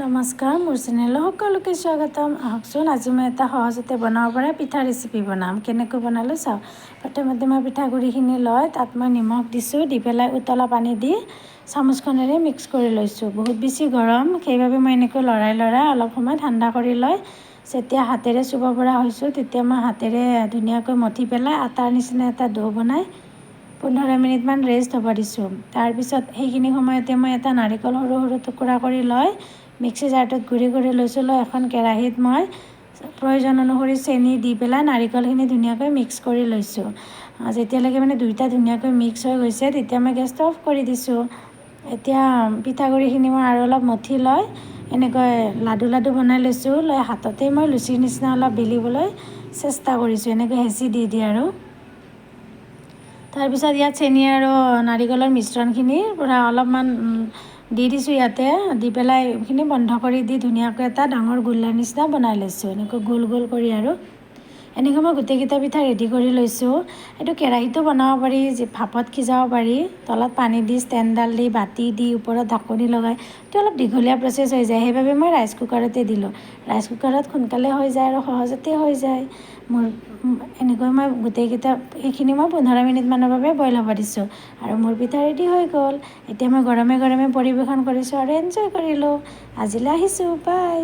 নমস্কাৰ, মোৰ চেনেললৈ সকলোকে স্বাগতম। আহকচোন আজি মই এটা সহজতে বনাব পৰা পিঠা ৰেচিপি বনাম। কেনেকৈ বনালোঁ চাওঁ। প্ৰথমতে মই পিঠাগুড়িখিনি লৈ তাত মই নিমখ দিছোঁ, দি পেলাই উতলা পানী দি চামুচখনেৰে মিক্স কৰি লৈছোঁ। বহুত বেছি গৰম, সেইবাবে মই এনেকৈ লৰাই অলপ সময় ঠাণ্ডা কৰি লৈ যেতিয়া হাতেৰে চুব পৰা হৈছোঁ, তেতিয়া মই হাতেৰে ধুনীয়াকৈ মঠি পেলাই আটাৰ নিচিনা এটা ডো বনাই 15 মিনিটমান ৰেষ্ট হ'ব দিছোঁ। তাৰপিছত সেইখিনি সময়তে মই এটা নাৰিকল সৰু সৰু টুকুৰা কৰি লৈ মিক্সি জাৰটোত গুড়ি কৰি লৈছোঁ। লৈ এখন কেৰাহীত মই প্ৰয়োজন অনুসৰি চেনি দি পেলাই নাৰিকলখিনি ধুনীয়াকৈ মিক্স কৰি লৈছোঁ। যেতিয়ালৈকে মানে দুয়োটা ধুনীয়াকৈ মিক্স হৈ গৈছে, তেতিয়া মই গেছটো অফ কৰি দিছোঁ। এতিয়া পিঠাগুড়িখিনি মই আৰু অলপ মঠি লৈ এনেকৈ লাডু লাডু বনাই লৈছোঁ। লৈ হাততেই মই লুচিৰ নিচিনা অলপ বেলিবলৈ চেষ্টা কৰিছোঁ, এনেকৈ হেঁচি দি আৰু তাৰপিছত ইয়াত চেনি আৰু নাৰিকলৰ মিশ্ৰণখিনিৰ পৰা অলপমান দি দিছোঁ। ইয়াতে দি পেলাই এইখিনি বন্ধ কৰি দি ধুনীয়াকৈ এটা ডাঙৰ গোল্লাৰ নিচিনা বনাই লৈছোঁ। এনেকৈ গোল গোল কৰি আৰু এনেকৈ মই গোটেইকেইটা পিঠা ৰেডি কৰি লৈছোঁ। এইটো কেৰাহীতো বনাব পাৰি, ভাপত সিজাব পাৰি। তলত পানী দি ষ্টেণ্ডডাল দি বাতি দি ওপৰত ঢাকনি লগাই, এইটো অলপ দীঘলীয়া প্ৰচেছ হৈ যায়। সেইবাবে মই ৰাইচ কুকাৰতে দিলোঁ। ৰাইচ কুকাৰত সোনকালে হৈ যায় আৰু সহজতে হৈ যায়। মোৰ এনেকৈ মই গোটেইকেইটা এইখিনি মই 15 মিনিটমানৰ বাবে বইল হ'ব দিছোঁ আৰু মোৰ পিঠা ৰেডি হৈ গ'ল। এতিয়া মই গৰমে গৰমে পৰিৱেশন কৰিছোঁ আৰু এনজয় কৰিলোঁ। আজিলৈ আহিছোঁ, বাই।